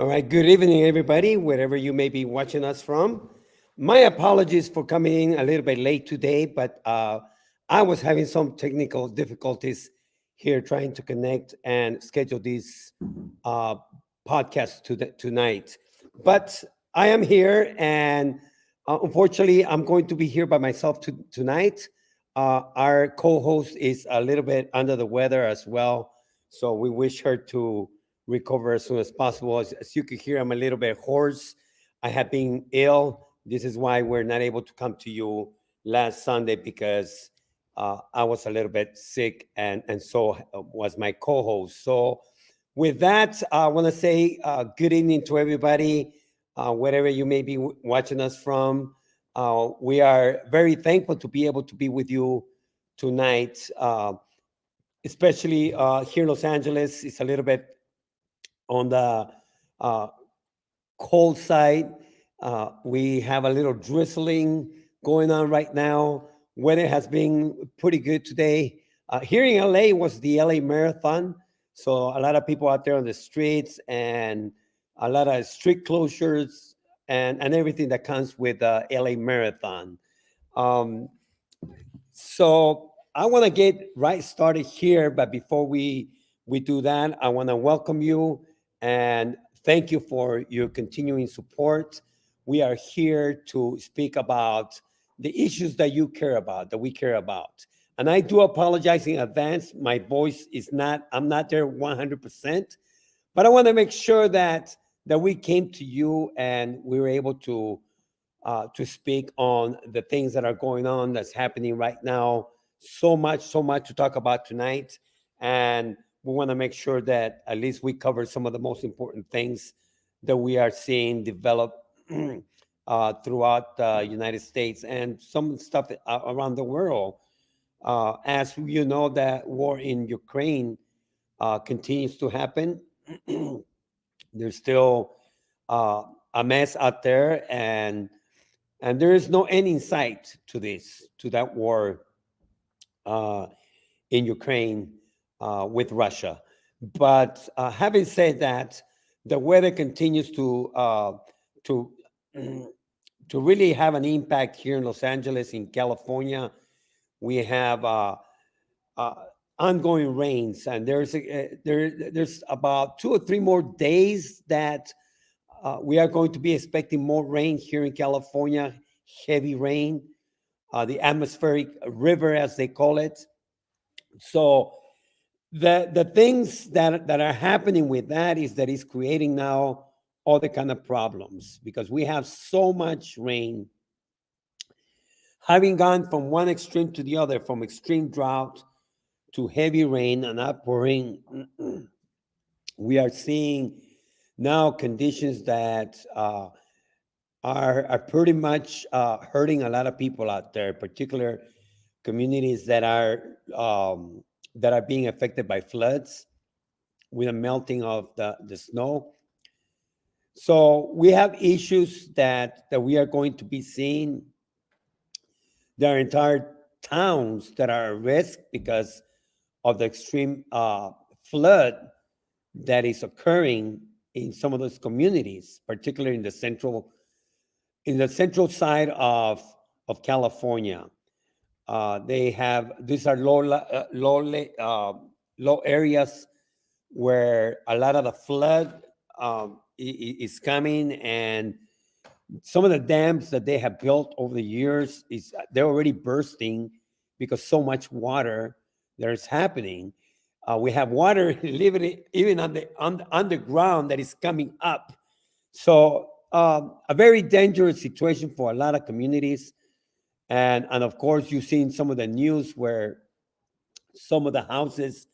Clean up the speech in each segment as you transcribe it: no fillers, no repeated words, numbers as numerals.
All right, good evening, everybody, wherever you may be watching us from. My apologies for coming in a little bit late today, but I was having some technical difficulties here trying to connect and schedule this uh, podcast tonight. But I am here, and unfortunately, I'm going to be here by myself tonight. Our co host is a little bit under the weather as well, so we wish her to recover as soon as possible. As you can hear, I'm a little bit hoarse. I have been ill. This is why we're not able to come to you last Sunday because I was a little bit sick, and so was my co-host. So, with that, I want to say good evening to everybody, wherever you may be watching us from. We are very thankful to be able to be with you tonight, especially here in Los Angeles. It's a little bit on the uh, cold side. We have a little drizzling going on right now. Weather has been pretty good today. Here in LA was the LA Marathon. So a lot of people out there on the streets and a lot of street closures and everything that comes with the LA Marathon. Um, so I want to get right started here, but before we do that, I want to welcome you and thank you for your continuing support. We are here to speak about the issues that you care about, that we care about. And I do apologize in advance. My voice is not, I'm not there 100%, but I want to make sure that we came to you and we were able to speak on the things that are going on that's happening right now. So much to talk about tonight. And we want to make sure that at least we cover some of the most important things that we are seeing develop throughout the United States and some stuff around the world. As you know, that war in Ukraine continues to happen. There's still uh, a mess out there, and there is no end in sight to this, to that war uh, in Ukraine with Russia. But having said that, the weather continues to to really have an impact here in Los Angeles, in California. We have uh, ongoing rains, and there's about 2 or 3 more days that we are going to be expecting more rain here in California, heavy rain, the atmospheric river, as they call it. So the things that are happening with that is that it's creating now other kind of problems because we have so much rain, having gone from one extreme to the other, from extreme drought to heavy rain and outpouring. We are seeing now conditions that are pretty much hurting a lot of people out there, particular communities that are being affected by floods with the melting of the snow. So we have issues that we are going to be seeing. There are entire towns that are at risk because of the extreme flood that is occurring in some of those communities, particularly in the central side of California. They have these are low areas where a lot of the flood is coming, and some of the dams that they have built over the years is they're already bursting because so much water there is happening. We have water living even on the underground that is coming up. So a very dangerous situation for a lot of communities. And of course, you've seen some of the news where some of the houses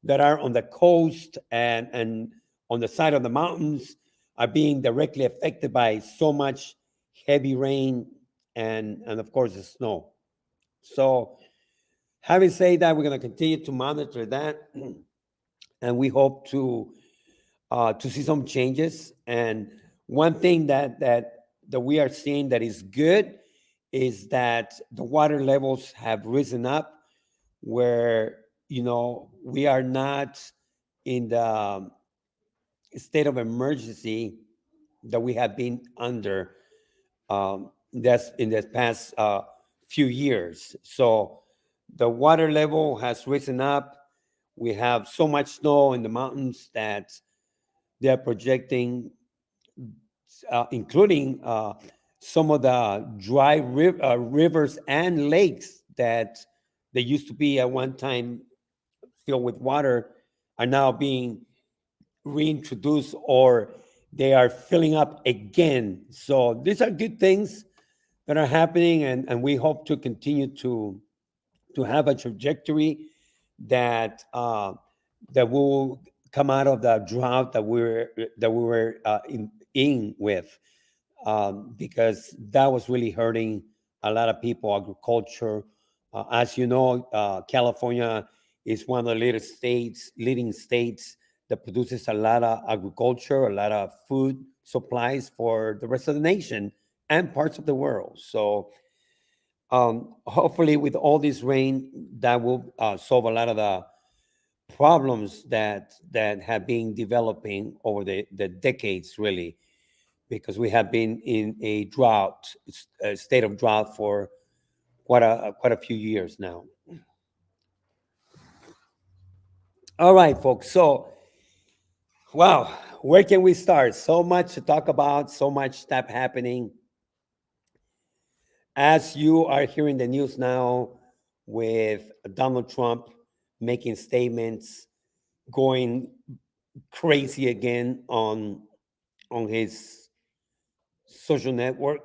that are on the coast and on the side of the mountains are being directly affected by so much heavy rain and of course the snow. So having said that, we're going to continue to monitor that, and we hope to see some changes. And one thing that we are seeing that is good is that the water levels have risen up, where we are not in state of emergency that we have been under, that's in the past few years. So the water level has risen up. We have so much snow in the mountains that they are projecting, including some of the dry rivers and lakes that they used to be at one time filled with water, are now being reintroduced, or they are filling up again. So these are good things that are happening, and we hope to continue to have a trajectory that that will come out of the drought that we were in with, because that was really hurting a lot of people, agriculture. As you know, California is one of the leading states that produces a lot of agriculture, a lot of food supplies for the rest of the nation and parts of the world. So hopefully, with all this rain, that will solve a lot of the problems that have been developing over the decades, really, because we have been in a drought, a state of drought for quite a few years now. All right, folks. So, wow, where can we start? So much to talk about, so much stuff happening. As you are hearing the news now, with Donald Trump making statements, going crazy again on his social network.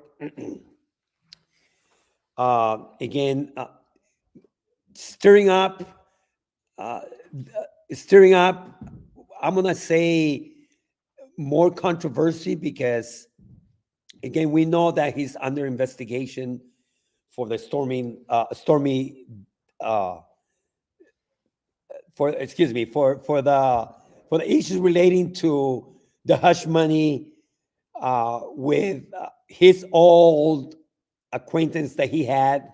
Again, stirring up, uh, stirring up. I'm gonna say more controversy because, again, we know that he's under investigation for the stormy, uh, for excuse me, for the issues relating to the hush money, with his old acquaintance that he had,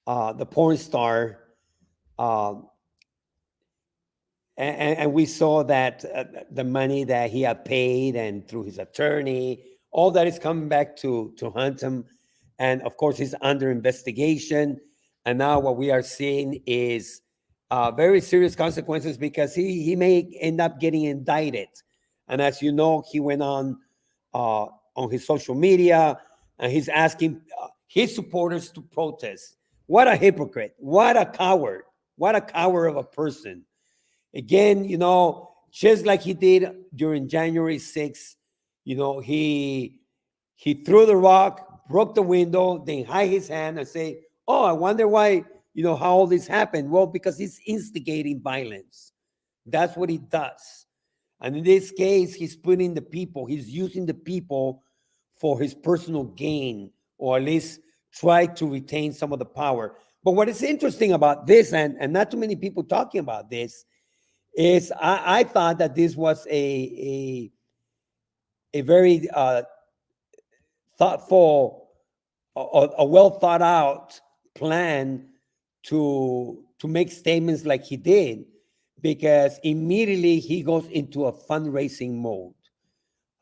the porn star, um, and we saw that the money that he had paid and through his attorney, all that is coming back to haunt him. And of course, he's under investigation. And now what we are seeing is very serious consequences, because he may end up getting indicted. And as you know, he went on his social media, and he's asking his supporters to protest. What a hypocrite! What a coward! What a coward of a person! Again, just like he did during January 6th, he threw the rock, broke the window, then hide his hand and say, "Oh, I wonder why, how all this happened." Well, because he's instigating violence. That's what he does. And in this case, he's using the people for his personal gain, or at least try to retain some of the power. But what is interesting about this, and not too many people talking about this, is I thought that this was a very thoughtful, a well thought out plan to make statements like he did, because immediately he goes into a fundraising mode.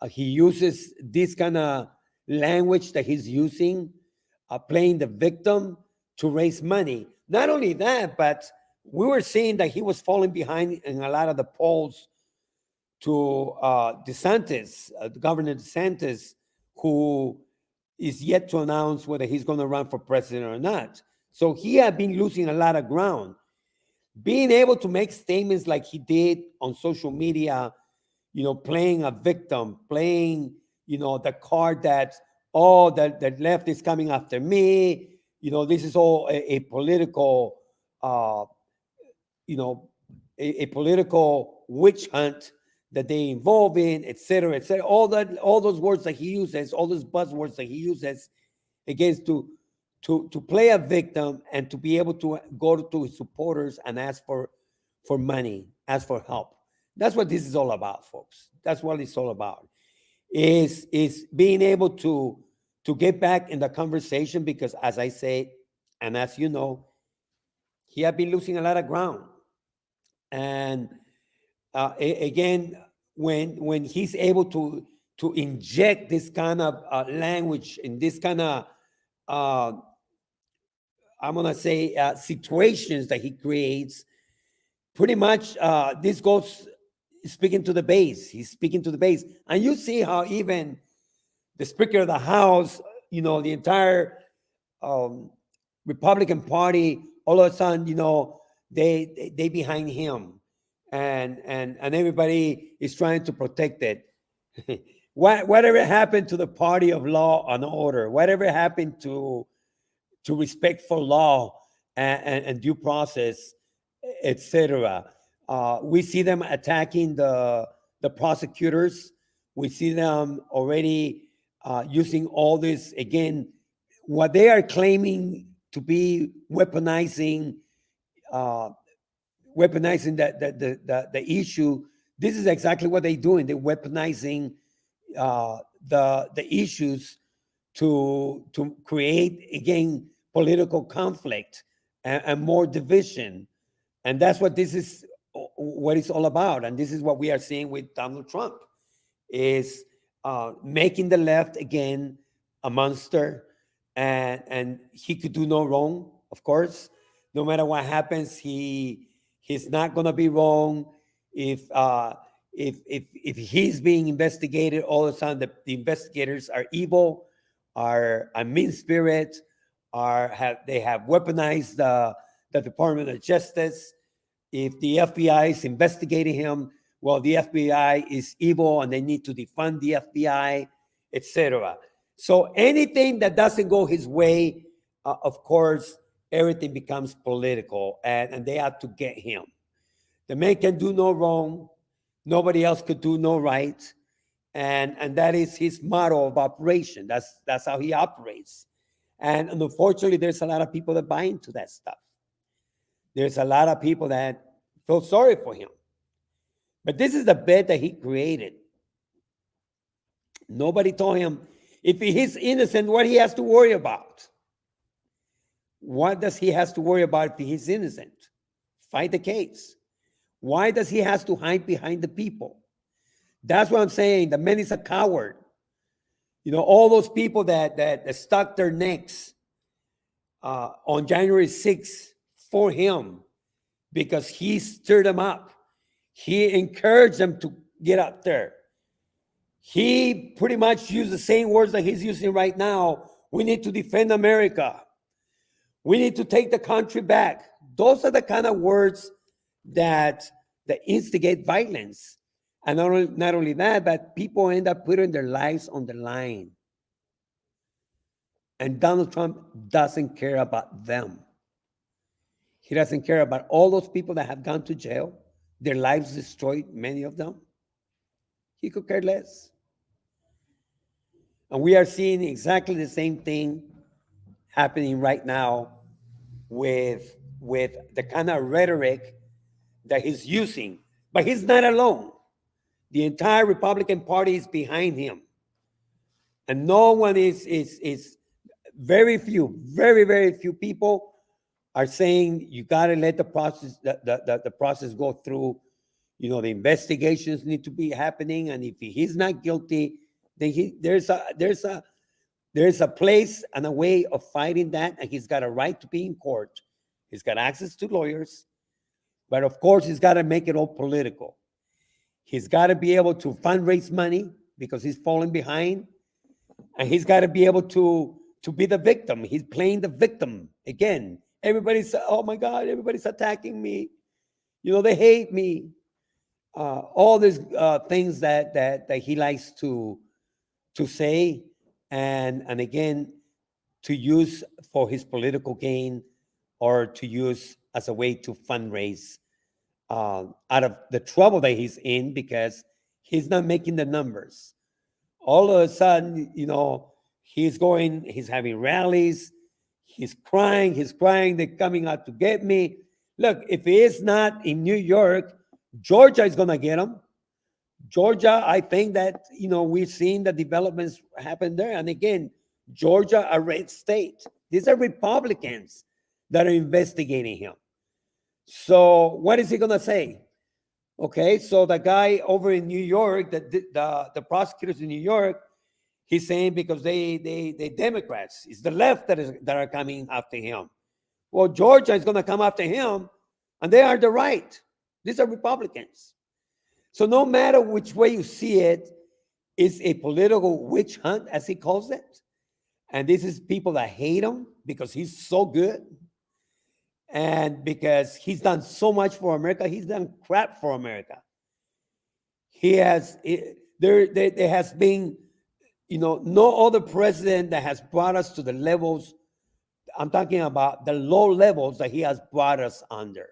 He uses this kind of language that he's using, playing the victim to raise money. Not only that, but we were seeing that he was falling behind in a lot of the polls to DeSantis, Governor DeSantis, who is yet to announce whether he's going to run for president or not. So he had been losing a lot of ground. Being able to make statements like he did on social media, playing a victim, playing, the card that, oh, the left is coming after me. This is all a political, you know, a political witch hunt that they involve in, et cetera, et cetera. All those words that he uses, all those buzzwords that he uses against to play a victim, and to be able to go to his supporters and ask for money, ask for help. That's what this is all about, folks. That's what it's all about. Is being able to get back in the conversation, because as I say, and as you know, he had been losing a lot of ground. And again, when he's able to inject this kind of language and this kind of uh, I'm gonna say situations that he creates. Pretty much, this goes speaking to the base. He's speaking to the base, and you see how even the Speaker of the House, the entire um, Republican Party, all of a sudden, they behind him, and everybody is trying to protect it. Whatever happened to the party of law and order? Whatever happened to respect for law and due process, etc. We see them attacking the prosecutors. We see them already using all this again. What they are claiming to be uh, weaponizing the issue. This is exactly what they're doing. They're weaponizing the issues to create again political conflict and more division, and that's what this is what it's all about. And this is what we are seeing with Donald Trump is making the left again a monster, and he could do no wrong. Of course, no matter what happens, he's not gonna be wrong. If he's being investigated, all of a sudden the investigators are evil, are a mean spirit, they have weaponized the Department of Justice. If the FBI is investigating him, well, the FBI is evil and they need to defund the FBI, etc. So anything that doesn't go his way, of course, everything becomes political, and they have to get him. The man can do no wrong. Nobody else could do no right. And that is his motto of operation. That's how he operates. And unfortunately, there's a lot of people that buy into that stuff. There's a lot of people that feel sorry for him. But this is the bed that he created. Nobody told him if he's innocent, what he has to worry about. What does he has to worry about if he's innocent? Fight the case. Why does he has to hide behind the people? That's what I'm saying. The man is a coward. All those people that stuck their necks on January 6th for him because he stirred them up. He encouraged them to get out there. He pretty much used the same words that he's using right now. We need to defend America. We need to take the country back. Those are the kind of words that instigate violence. And not only that, but people end up putting their lives on the line. And Donald Trump doesn't care about them. He doesn't care about all those people that have gone to jail, their lives destroyed, many of them. He could care less. And we are seeing exactly the same thing happening right now with the kind of rhetoric that he's using. But he's not alone. The entire Republican Party is behind him. And no one is very few, very, very few people are saying you got to let the process, the process go through. The investigations need to be happening. And if he's not guilty, then there's a place and a way of fighting that. And he's got a right to be in court. He's got access to lawyers. But of course, he's got to make it all political. He's got to be able to fundraise money because he's falling behind. And he's got to be able to be the victim. He's playing the victim again. Everybody's, oh my God, everybody's attacking me. They hate me. All these things that he likes to say and again to use for his political gain or to use as a way to fundraise out of the trouble that he's in because he's not making the numbers. All of a sudden, he's having rallies, he's crying, they're coming out to get me. Look, if he is not in New York, Georgia is going to get him. Georgia, I think that, we've seen the developments happen there. And again, Georgia, a red state. These are Republicans that are investigating him. So what is he going to say? Okay, so the guy over in New York, the prosecutors in New York, he's saying because they Democrats, it's the left that are coming after him. Well, Georgia is going to come after him, and they are the right. These are Republicans. So no matter which way you see it, it's a political witch hunt, as he calls it. And this is people that hate him because he's so good. And because he's done so much for America, he's done crap for America. He has, there has been, no other president that has brought us to the levels. I'm talking about the low levels that he has brought us under.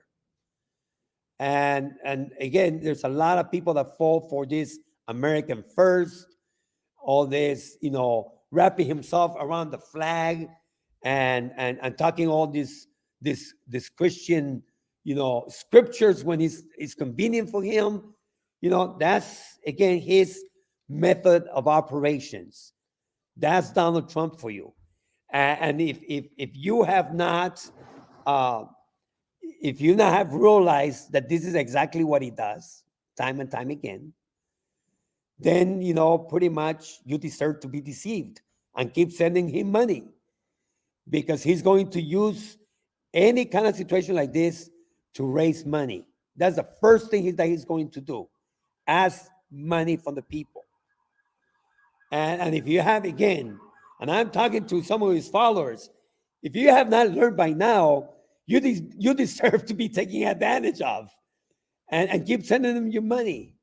And again, there's a lot of people that fall for this American first, all this, wrapping himself around the flag and talking all this Christian, scriptures when it's convenient for him. That's again his method of operations. That's Donald Trump for you. And if you have not, if you not have realized that this is exactly what he does time and time again, then pretty much you deserve to be deceived and keep sending him money, because he's going to use any kind of situation like this to raise money. That's the first thing that he's going to do, ask money from the people. And if you have, again, and I'm talking to some of his followers, if you have not learned by now, you deserve to be taken advantage of, and keep sending them your money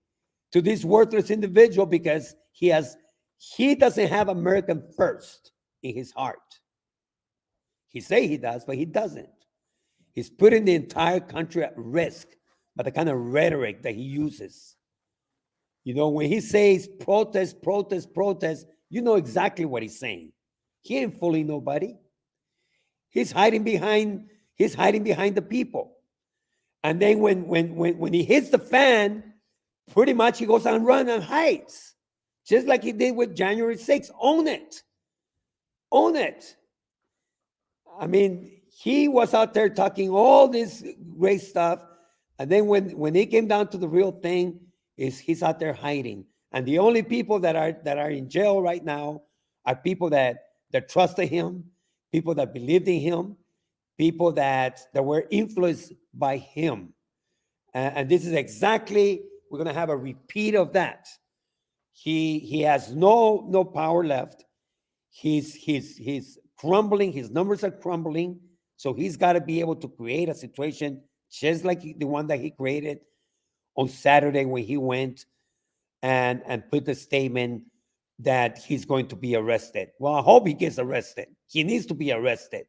to this worthless individual, because he doesn't have American first in his heart. He say he does, but he doesn't. He's putting the entire country at risk by the kind of rhetoric that he uses. When he says protest, protest, protest, you know exactly what he's saying. He ain't fooling nobody. He's hiding behind the people. And then when he hits the fan, pretty much he goes on run and hides, just like he did with January 6th. Own it. Own it. I mean, he was out there talking all this great stuff, and then when it came down to the real thing, he's out there hiding. And the only people that are in jail right now are people that trusted him, people that believed in him, people that were influenced by him. And this is exactly, we're going to have a repeat of that. He has no power left. He's crumbling. His numbers are crumbling. So he's got to be able to create a situation just like the one that he created on Saturday when he went and put the statement that he's going to be arrested. Well, I hope he gets arrested. He needs to be arrested.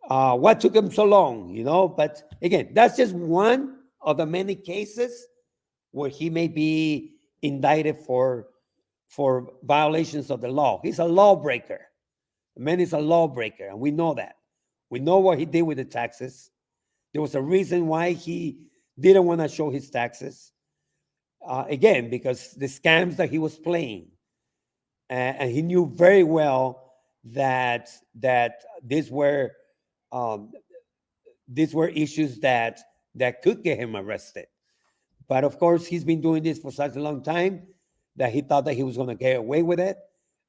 What took him so long, But again, that's just one of the many cases where he may be indicted for violations of the law. He's a lawbreaker. The man is a lawbreaker, and we know that. We know what he did with the taxes. There was a reason why he didn't want to show his taxes. Again, because the scams that he was playing. And he knew very well that these were issues that could get him arrested. But of course, he's been doing this for such a long time that he thought that he was going to get away with it.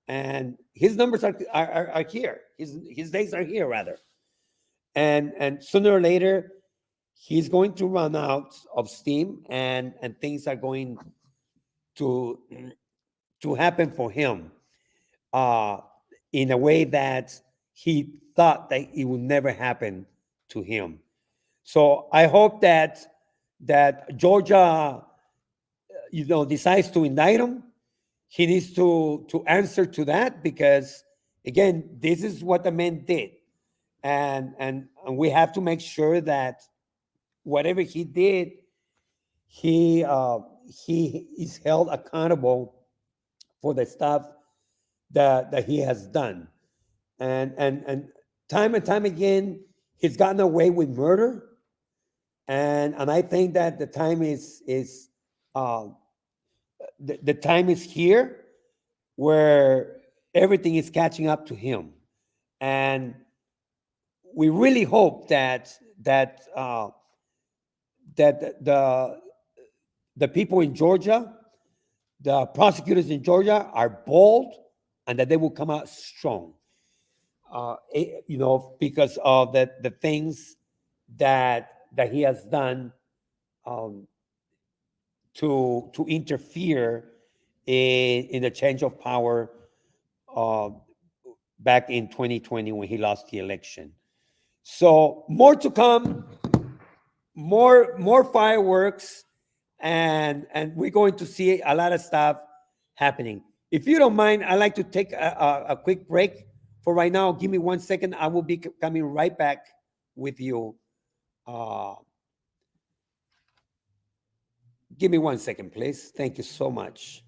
And his numbers are here. His days are here, rather. And sooner or later, he's going to run out of steam, and things are going to happen for him in a way that he thought that it would never happen to him. So I hope that Georgia, decides to indict him. He needs to answer to that, because again, this is what the man did, and we have to make sure that whatever he did, he is held accountable for the stuff that he has done, and time and time again, he's gotten away with murder, and I think that the time is the time is here where everything is catching up to him, and we really hope that the the people in Georgia, the prosecutors in Georgia are bold and that they will come out strong. Because of the things that he has done um, to interfere in the change of power uh, back in 2020 when he lost the election. So more to come, more fireworks, and we're going to see a lot of stuff happening. If you don't mind, I'd like to take a quick break for right now. Give me 1 second. I will be coming right back with you. Uh, give me 1 second, please. Thank you so much.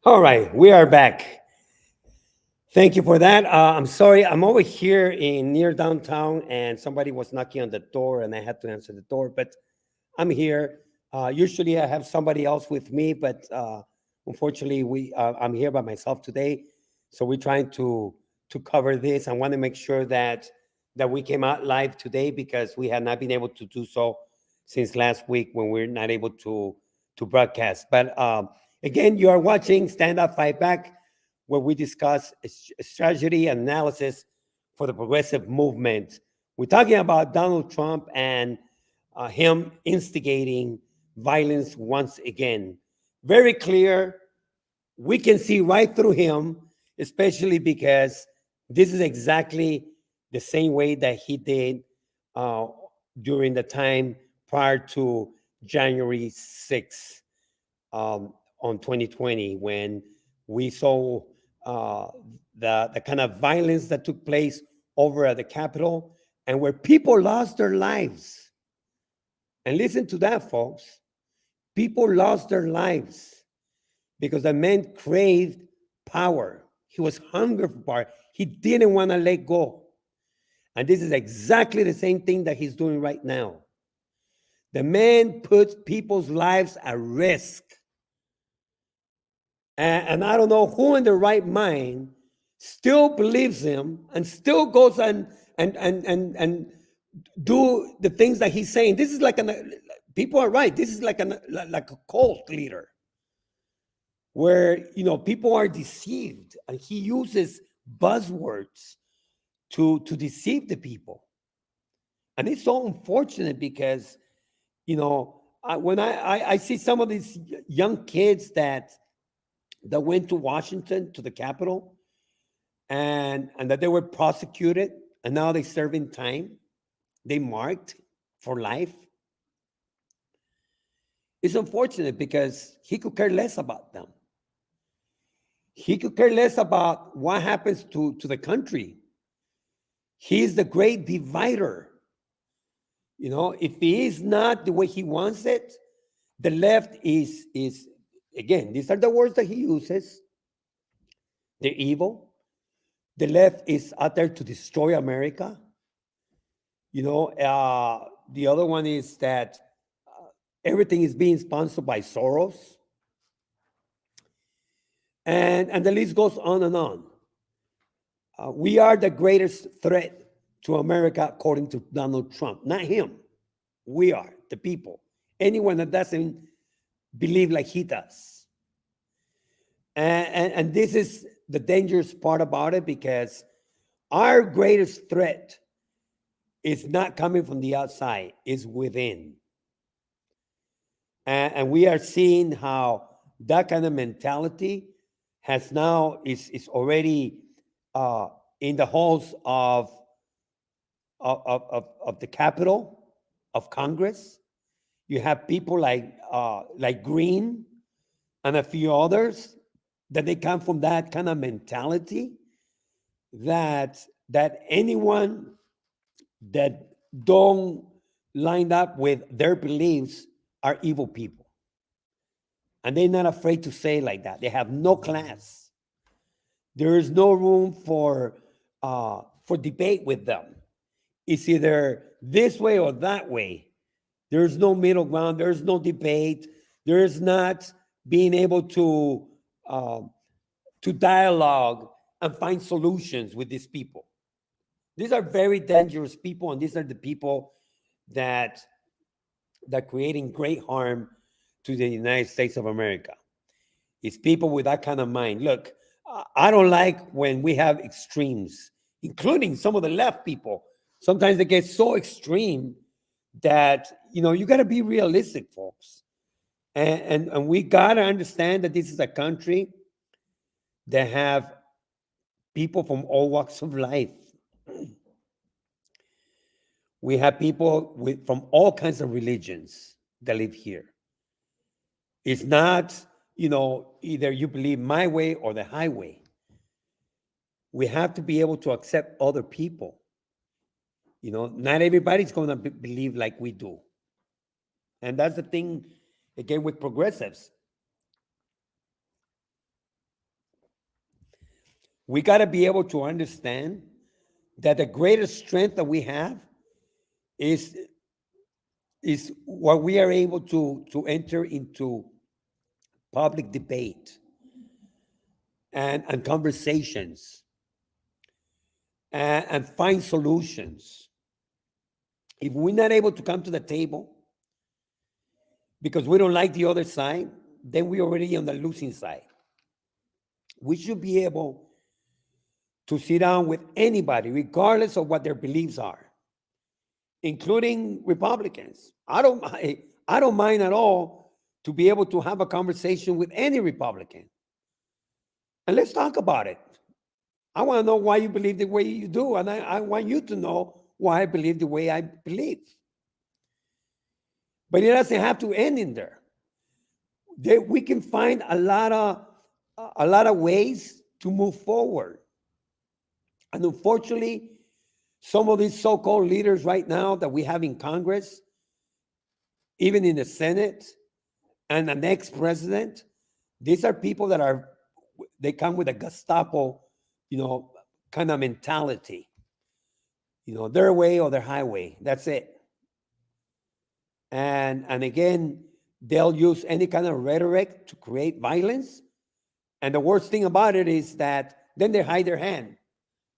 All right, we are back. Thank you for that. I'm sorry, I'm over here in near downtown, and somebody was knocking on the door, and I had to answer the door. But I'm here. Usually, I have somebody else with me, but unfortunately, I'm here by myself today. So we're trying to cover this. I want to make sure that we came out live today because we have not been able to do so since last week when we're not able to broadcast. But again, you are watching Stand Up Fight Back, where we discuss strategy and analysis for the progressive movement. We're talking about Donald Trump and him instigating violence once again. Very clear. We can see right through him, especially because this is exactly the same way that he did uh, during the time prior to January 6th on 2020, when we saw uh, the kind of violence that took place over at the Capitol and where people lost their lives. And listen to that, folks. People lost their lives because the man craved power. He was hungry for power. He didn't want to let go. And this is exactly the same thing that he's doing right now. The man puts people's lives at risk. And I don't know who in their right mind still believes him and still goes and do the things that he's saying. This is like people are right. This is like a cult leader where people are deceived, and he uses buzzwords to deceive the people. And it's so unfortunate because when I see some of these young kids that went to Washington, to the Capitol, and that they were prosecuted, and now they serving time. They marked for life. It's unfortunate because he could care less about them. He could care less about what happens to the country. He's the great divider. If he is not the way he wants it, the left is again, these are the words that he uses. They're evil. The left is out there to destroy America. The other one is that everything is being sponsored by Soros. And the list goes on and on. We are the greatest threat to America, according to Donald Trump. Not him. We are, the people. Anyone that doesn't believe like he does. And this is the dangerous part about it, because our greatest threat is not coming from the outside, it's within. And we are seeing how that kind of mentality is already in the halls of the Capitol, of Congress. You have people like Green, and a few others, that they come from that kind of mentality that anyone that don't line up with their beliefs are evil people. And they're not afraid to say like that. They have no class. There is no room for debate with them. It's either this way or that way. There's no middle ground. There's no debate. There is not being able to dialogue and find solutions with these people. These are very dangerous people, and these are the people that that creating great harm to the United States of America. It's people with that kind of mind. Look, I don't like when we have extremes, including some of the left people. Sometimes they get so extreme that you got to be realistic, folks, and we got to understand that this is a country that have people from all walks of life. We have people from all kinds of religions that live here. It's not, either you believe my way or the highway. We have to be able to accept other people. Not everybody's going to believe like we do. And that's the thing, again, with progressives. We got to be able to understand that the greatest strength that we have is what we are able to enter into public debate and conversations and find solutions. If we're not able to come to the table because we don't like the other side, then we're already on the losing side. We should be able to sit down with anybody, regardless of what their beliefs are, including Republicans. I don't mind at all to be able to have a conversation with any Republican. And let's talk about it. I want to know why you believe the way you do, and I want you to know why I believe the way I believe. But it doesn't have to end in there. We can find a lot of ways to move forward. And unfortunately, some of these so-called leaders right now that we have in Congress, even in the Senate, and the next president, these are people that they come with a Gestapo, kind of mentality. Their way or their highway. That's it. And again, they'll use any kind of rhetoric to create violence. And the worst thing about it is that then they hide their hand.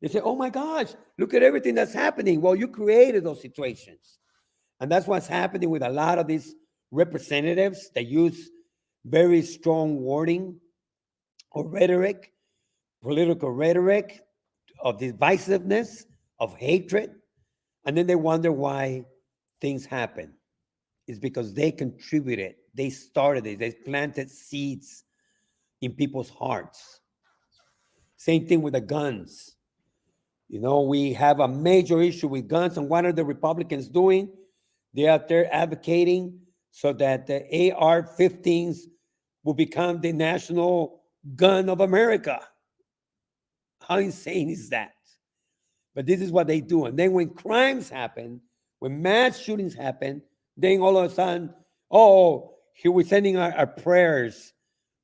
They say, oh my gosh, look at everything that's happening. Well, you created those situations. And that's what's happening with a lot of these representatives that use very strong wording or rhetoric, political rhetoric of divisiveness, of hatred. And then they wonder why things happen. It's because they contributed, they started it, they planted seeds in people's hearts. Same thing with the guns. We have a major issue with guns, and what are the Republicans doing? They're out there advocating so that the AR-15s will become the national gun of America. How insane is that? But this is what they do. And then when crimes happen, when mass shootings happen, then all of a sudden, here we're sending our prayers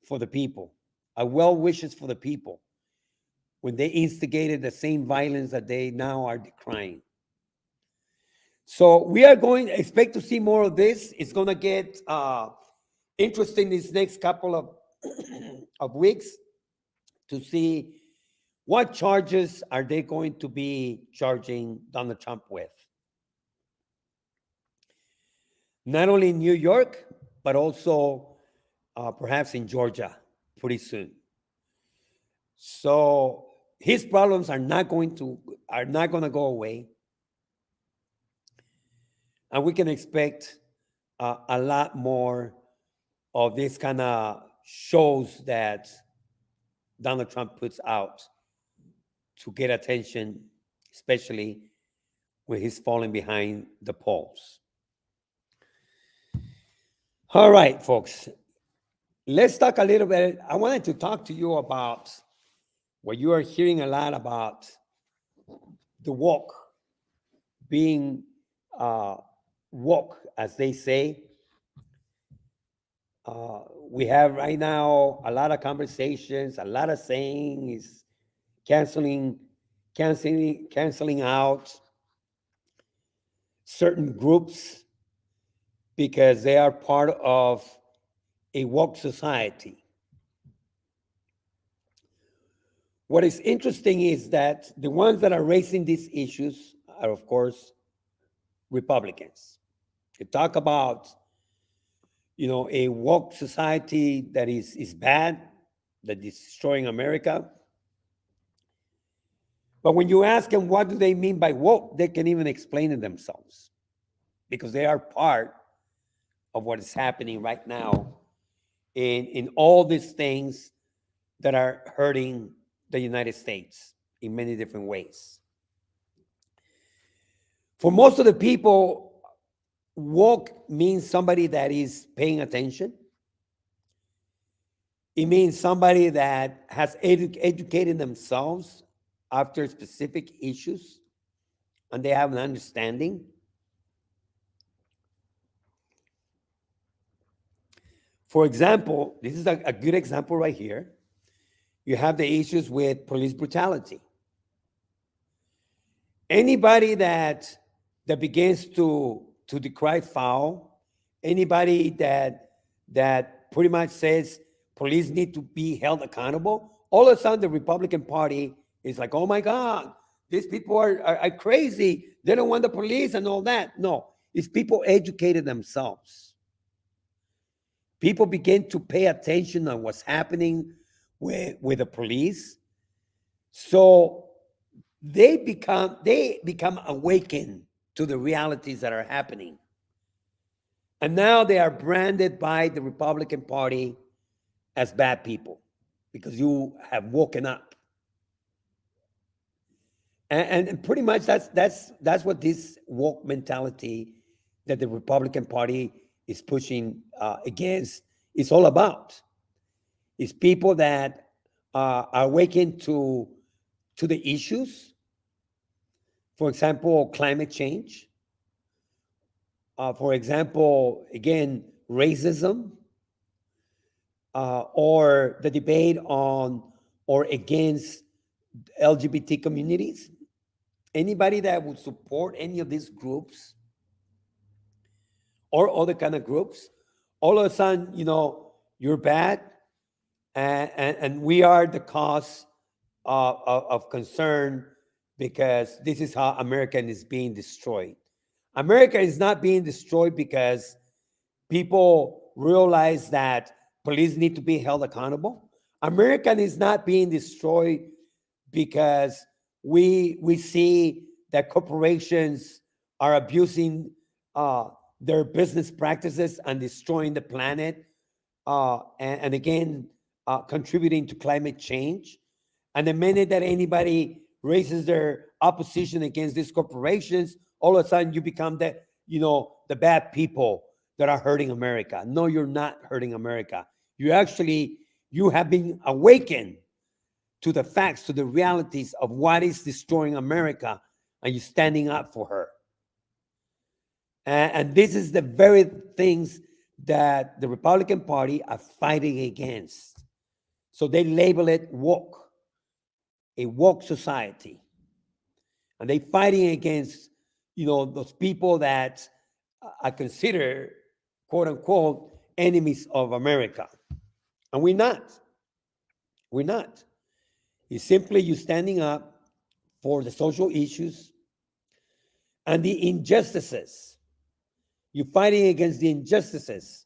for the people, our well wishes for the people, when they instigated the same violence that they now are decrying. So we are going to expect to see more of this. It's going to get interesting these next couple of weeks to see what charges are they going to be charging Donald Trump with. Not only in New York, but also perhaps in Georgia pretty soon. So his problems are not going to go away, and we can expect a lot more of this kind of shows that Donald Trump puts out to get attention, especially when he's falling behind the polls. All right, folks. let's talk a little bit. I wanted to talk to you about what you are hearing a lot about the woke being uh, woke, as they say. We have right now a lot of conversations, a lot of sayings, canceling, canceling out certain groups because they are part of a woke society. What is interesting is that the ones that are raising these issues are, of course, Republicans. They talk about, a woke society that is bad, that is destroying America. But when you ask them what do they mean by woke, they can even explain it themselves because they are part of what is happening right now in all these things that are hurting the United States in many different ways. For most of the people, woke means somebody that is paying attention. It means somebody that has educated themselves after specific issues and they have an understanding. For example, this is a good example right here. You have the issues with police brutality. Anybody that begins to decry foul, anybody that pretty much says police need to be held accountable, all of a sudden the Republican Party is like, oh my God, these people are crazy. They don't want the police and all that. No, it's people educated themselves. People begin to pay attention on what's happening with the police. So they become awakened to the realities that are happening. And now they are branded by the Republican Party as bad people because you have woken up. And pretty much that's what this woke mentality that the Republican Party is pushing against is all about. It's people that are awakened to the issues. For example, climate change. For example, again, racism, or the debate on or against LGBT communities. Anybody that would support any of these groups or other kind of groups, all of a sudden, you're bad, and we are the cause of concern because this is how America is being destroyed. America is not being destroyed because people realize that police need to be held accountable. America is not being destroyed because we see that corporations are abusing their business practices and destroying the planet, and again, contributing to climate change. And the minute that anybody raises their opposition against these corporations, all of a sudden you become the bad people that are hurting America. No, you're not hurting America. You have been awakened to the facts, to the realities of what is destroying America, and you're standing up for her. And this is the very things that the Republican Party are fighting against. So they label it woke, a woke society. And they fighting against, those people that I consider, quote unquote, enemies of America. And we're not. We're not. It's simply you standing up for the social issues and the injustices. You're fighting against the injustices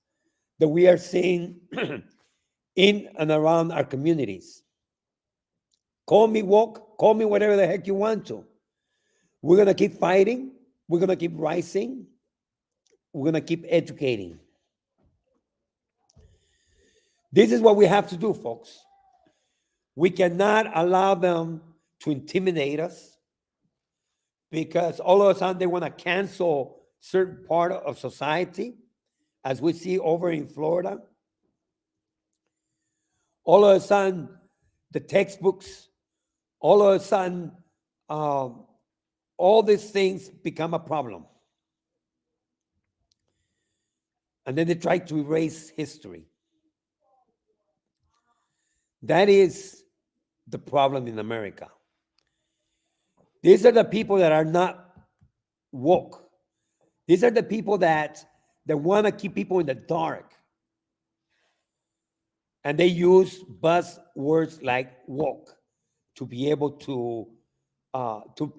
that we are seeing in and around our communities. Call me woke, call me whatever the heck you want to. We're going to keep fighting. We're going to keep rising. We're going to keep educating. This is what we have to do, folks. We cannot allow them to intimidate us because all of a sudden they want to cancel certain part of society, as we see over in Florida. All of a sudden, the textbooks, all of a sudden, um, all these things become a problem. And then they try to erase history. That is the problem in America. These are the people that are not woke. These are the people that want to keep people in the dark. And they use buzzwords like woke to be able to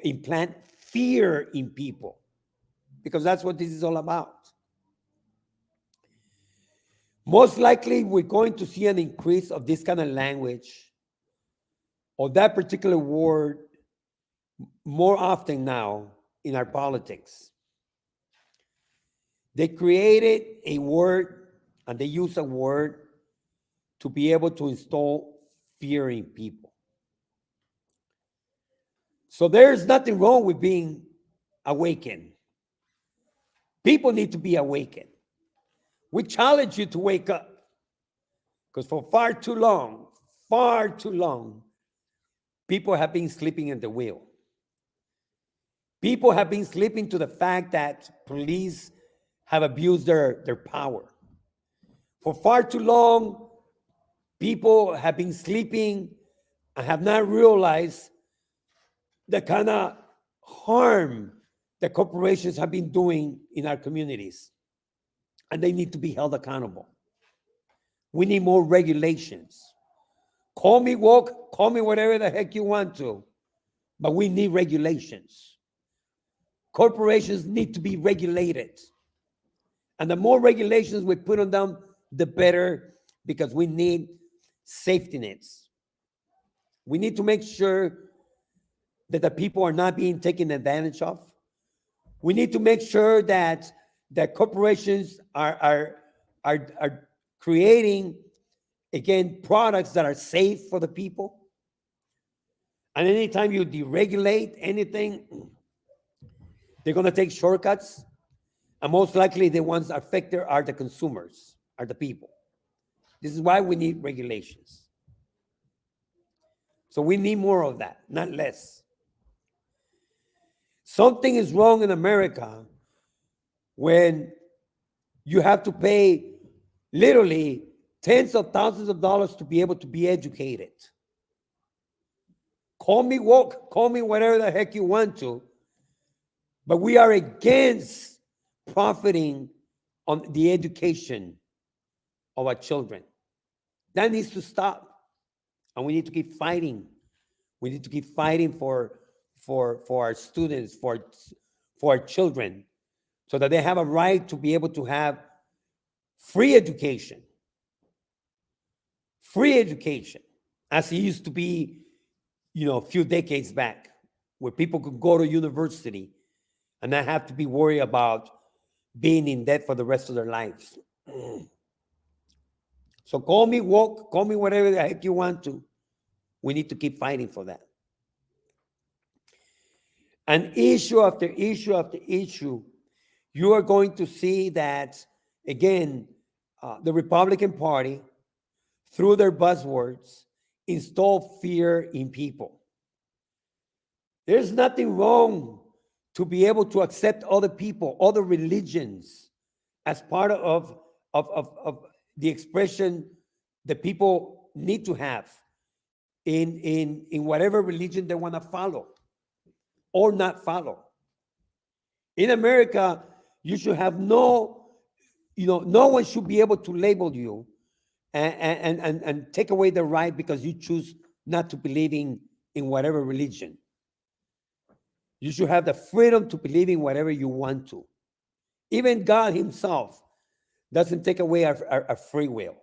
implant fear in people, because that's what this is all about. Most likely, we're going to see an increase of this kind of language or that particular word more often now in our politics. They created a word and they use a word to be able to install fear in people. So there's nothing wrong with being awakened. People need to be awakened. We challenge you to wake up, because for far too long, people have been sleeping at the wheel. People have been sleeping to the fact that police have abused their power. For far too long, people have been sleeping and have not realized the kind of harm that corporations have been doing in our communities. And they need to be held accountable. We need more regulations. Call me woke, call me whatever the heck you want to, but we need regulations. Corporations need to be regulated. And the more regulations we put on them, the better, because we need safety nets. We need to make sure that the people are not being taken advantage of. We need to make sure that corporations are creating, again, products that are safe for the people. And anytime you deregulate anything, they're going to take shortcuts. And most likely the ones affected are the consumers, are the people. This is why we need regulations. So we need more of that, not less. Something is wrong in America when you have to pay literally tens of thousands of dollars to be able to be educated. Call me woke, call me whatever the heck you want to, but we are against profiting on the education of our children. That needs to stop. And we need to keep fighting. We need to keep fighting for our students, for our children, so that they have a right to be able to have free education. Free education, as it used to be, a few decades back, where people could go to university and not have to be worried about being in debt for the rest of their lives. So call me woke, call me whatever the heck you want to. We need to keep fighting for that. And issue after issue after issue, you are going to see that, again, the Republican Party, through their buzzwords, install fear in people. There's nothing wrong to be able to accept other people, other religions, as part of the expression that people need to have in whatever religion they want to follow or not follow. In America, you should have no one should be able to label you and take away the right because you choose not to believe in whatever religion. You should have the freedom to believe in whatever you want to. Even God himself doesn't take away our free will.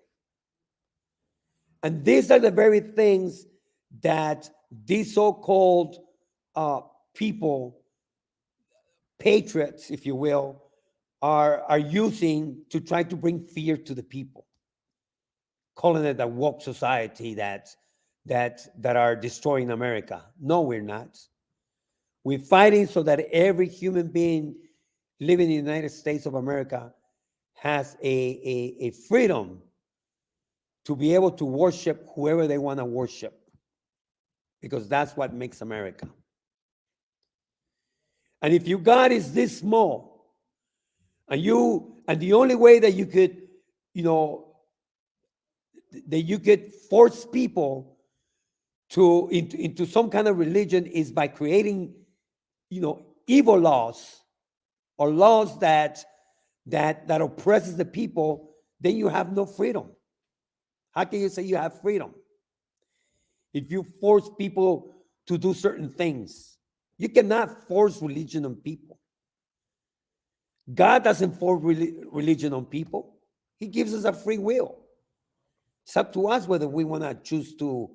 And these are the very things that these so-called people, patriots, if you will, are using to try to bring fear to the people, calling it a woke society that are destroying America. No, we're not. We're fighting so that every human being living in the United States of America has a freedom to be able to worship whoever they want to worship, because that's what makes America. And if your God is this small, and the only way that you could, that you could force people into some kind of religion is by creating, evil laws, or laws that oppresses the people, then you have no freedom. How can you say you have freedom if you force people to do certain things? You cannot force religion on people. God doesn't force religion on people. He gives us a free will. It's up to us whether we want to choose to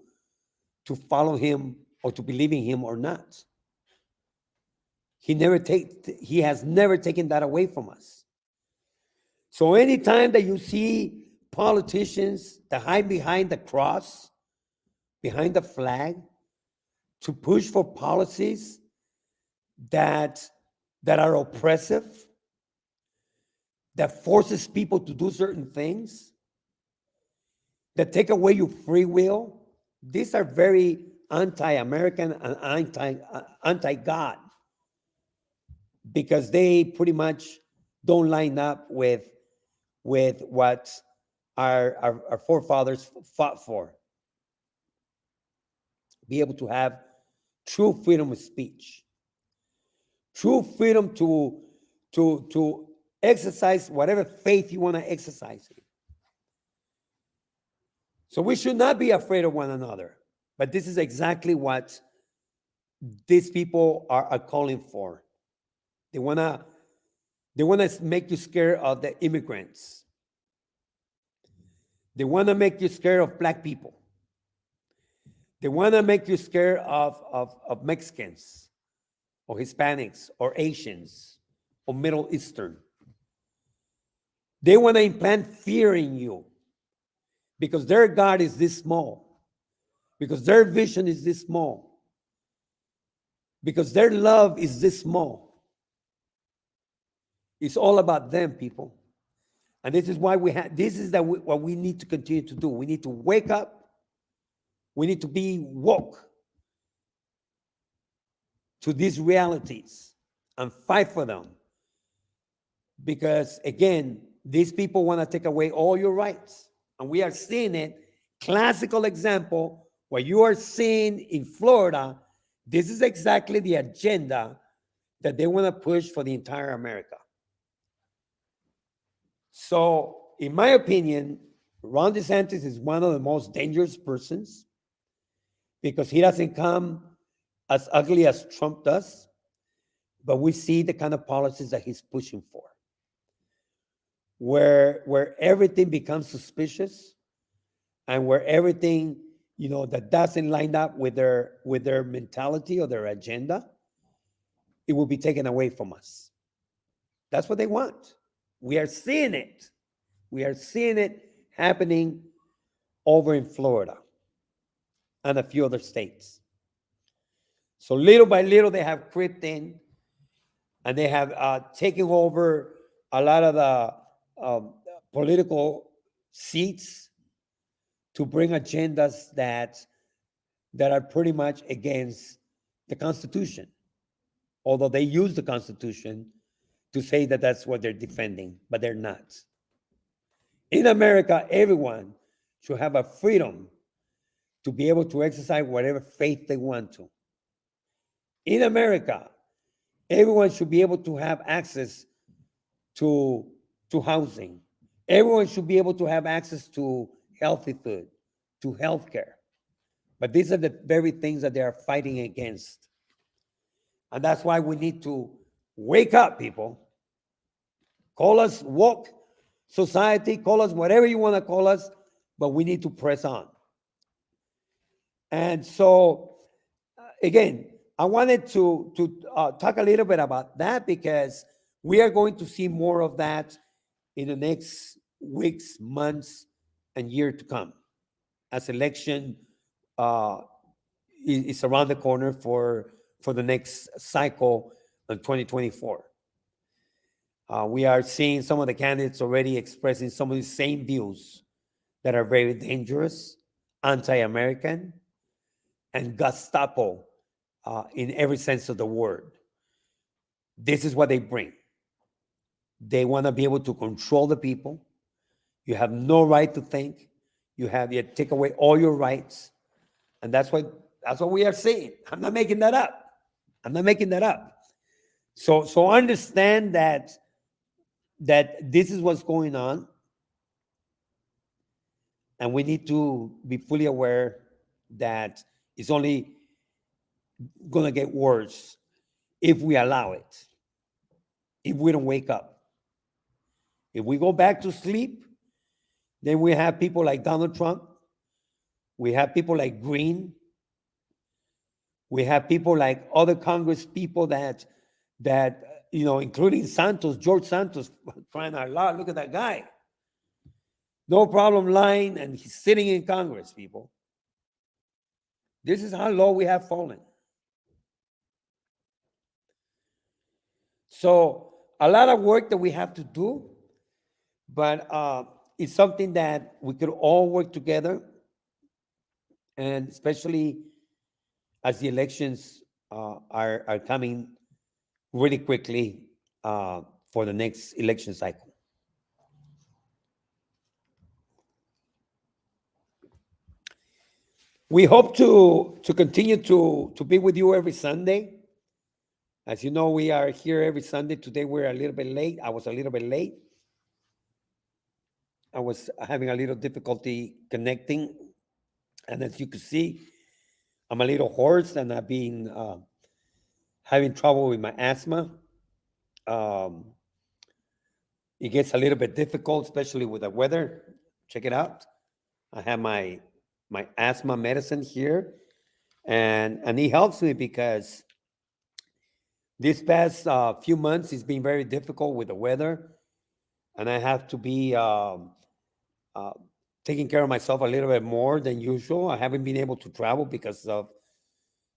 follow him or to believe in him or not. He has never taken that away from us. So anytime that you see politicians that hide behind the cross, behind the flag, to push for policies that are oppressive, that forces people to do certain things, that take away your free will, these are very anti-American and anti-God, because they pretty much don't line up with what our forefathers fought for. Be able to have true freedom of speech, true freedom to exercise whatever faith you want to exercise. So we should not be afraid of one another. But this is exactly what these people are calling for. They wanna make you scared of the immigrants. They want to make you scared of black people. They want to make you scared of Mexicans or Hispanics or Asians or Middle Eastern. They want to implant fear in you because their God is this small, because their vision is this small, because their love is this small. It's all about them, people. And this is why what we need to continue to do. We need to wake up. We need to be woke to these realities and fight for them. Because again, these people want to take away all your rights. And we are seeing it. Classical example, what you are seeing in Florida, this is exactly the agenda that they want to push for the entire America. So, in my opinion, Ron DeSantis is one of the most dangerous persons because he doesn't come as ugly as Trump does, but we see the kind of policies that he's pushing for, where everything becomes suspicious and where everything, that doesn't line up with their mentality or their agenda, it will be taken away from us. That's what they want. We are seeing it. We are seeing it happening over in Florida and a few other states. So little by little, they have crept in and they have taken over a lot of the political seats to bring agendas that are pretty much against the Constitution, although they use the Constitution to say that that's what they're defending, but they're not. In America, everyone should have a freedom to be able to exercise whatever faith they want to. In America, everyone should be able to have access to housing. Everyone should be able to have access to healthy food, to healthcare. But these are the very things that they are fighting against. And that's why we need to wake up, people. Call us woke society, call us whatever you want to call us, but we need to press on. And so, again, I wanted to talk a little bit about that because we are going to see more of that in the next weeks, months, and year to come, as election is around the corner for the next cycle in 2024. We are seeing some of the candidates already expressing some of the same views that are very dangerous, anti-American, and Gestapo in every sense of the word. This is what they bring. They want to be able to control the people. You have no right to think. You take away all your rights, and that's what we are seeing. I'm not making that up. I'm not making that up. So understand that this is what's going on, and we need to be fully aware that it's only going to get worse if we allow it, if we don't wake up. If we go back to sleep, then we have people like Donald Trump. We have people like Green. We have people like other Congress people that including Santos, George Santos, crying out loud. Look at that guy. No problem lying, and he's sitting in Congress, people. This is how low we have fallen. So a lot of work that we have to do, but it's something that we could all work together, and especially as the elections are coming really quickly for the next election cycle. We hope to continue to be with you every Sunday. As you know, we are here every Sunday. Today we're a little bit late. I was a little bit late. I was having a little difficulty connecting. And as you can see, I'm a little hoarse, and I've been having trouble with my asthma. It gets a little bit difficult, especially with the weather. Check it out. I have my asthma medicine here, and it helps me because this past few months it's been very difficult with the weather, and I have to be taking care of myself a little bit more than usual. I haven't been able to travel because of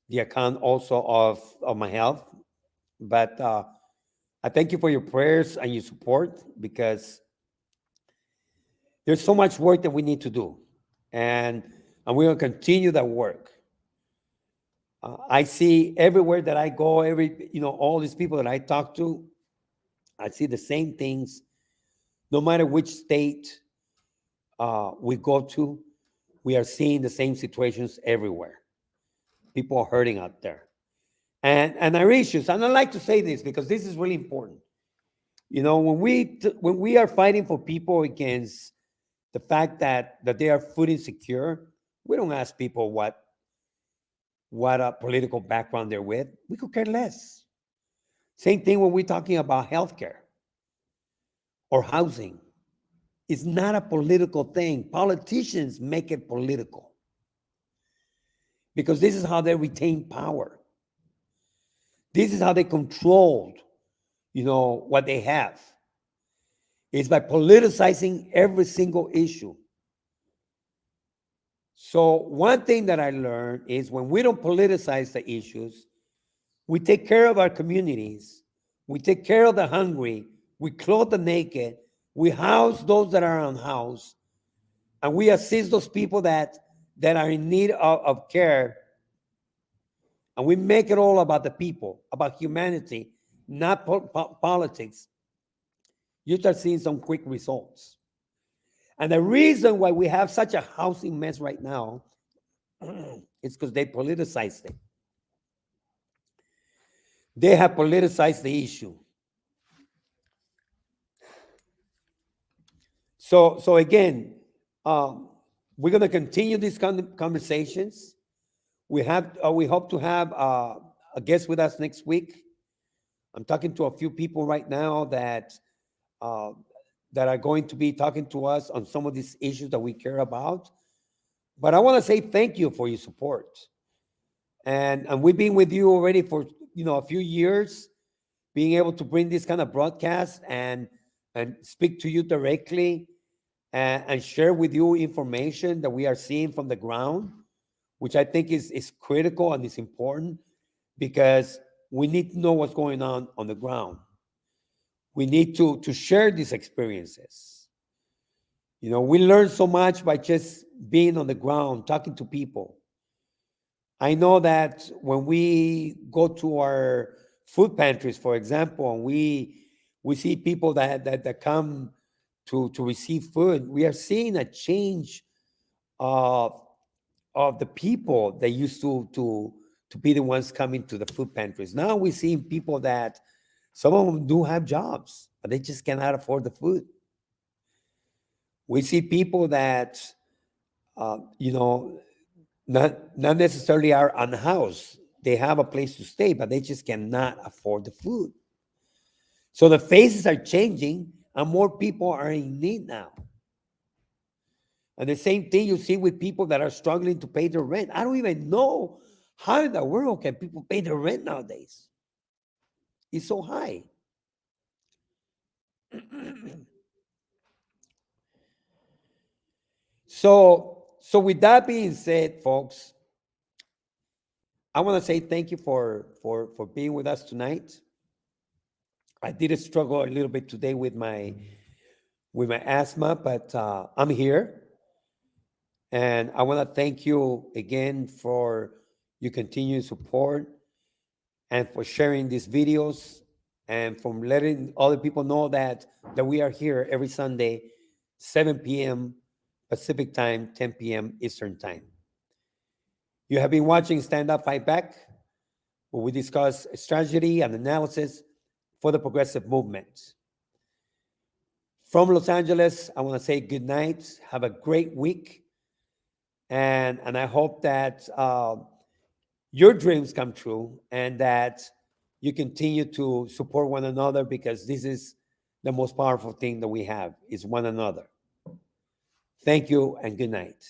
the account also of my health, but I thank you for your prayers and your support, because there's so much work that we need to do, and we're going to continue that work. I see everywhere that I go, all these people that I talk to, I see the same things. No matter which state we go to, we are seeing the same situations everywhere. People are hurting out there. And our issues, and I like to say this because this is really important. When we are fighting for people against the fact that they are food insecure, we don't ask people what political background they're with. We could care less. Same thing when we're talking about healthcare or housing. It's not a political thing. Politicians make it political because this is how they retain power. This is how they controlled, what they have. It's by politicizing every single issue. So one thing that I learned is when we don't politicize the issues, we take care of our communities, we take care of the hungry, we clothe the naked, we house those that are unhoused, and we assist those people that are in need of care. And we make it all about the people, about humanity, not politics. You start seeing some quick results. And the reason why we have such a housing mess right now is because they politicized it. They have politicized the issue. So again, we're going to continue these conversations. We hope to have a guest with us next week. I'm talking to a few people right now that are going to be talking to us on some of these issues that we care about. But I want to say thank you for your support. And we've been with you already for a few years, being able to bring this kind of broadcast and speak to you directly and share with you information that we are seeing from the ground, which I think is critical and is important, because we need to know what's going on the ground. We need to share these experiences. We learn so much by just being on the ground, talking to people. I know that when we go to our food pantries, for example, and we see people that come to receive food, we are seeing a change of of the people that used to be the ones coming to the food pantries. Now we're seeing people that some of them do have jobs, but they just cannot afford the food. We see people that you know not necessarily are unhoused. They have a place to stay, but they just cannot afford the food. So the faces are changing, and more people are in need now. And the same thing you see with people that are struggling to pay their rent. I don't even know how in the world can people pay their rent nowadays. It's so high. So with that being said, folks, I want to say thank you for being with us tonight. I did struggle a little bit today with my asthma, but I'm here, and I want to thank you again for your continued support and for sharing these videos and from letting other people know that we are here every Sunday, 7 p.m. Pacific time, 10 p.m. Eastern time. You have been watching Stand Up, Fight Back, where we discuss strategy and analysis for the progressive movement. From Los Angeles, I want to say good night. Have a great week. And I hope that your dreams come true and that you continue to support one another, because this is the most powerful thing that we have is one another. Thank you and good night.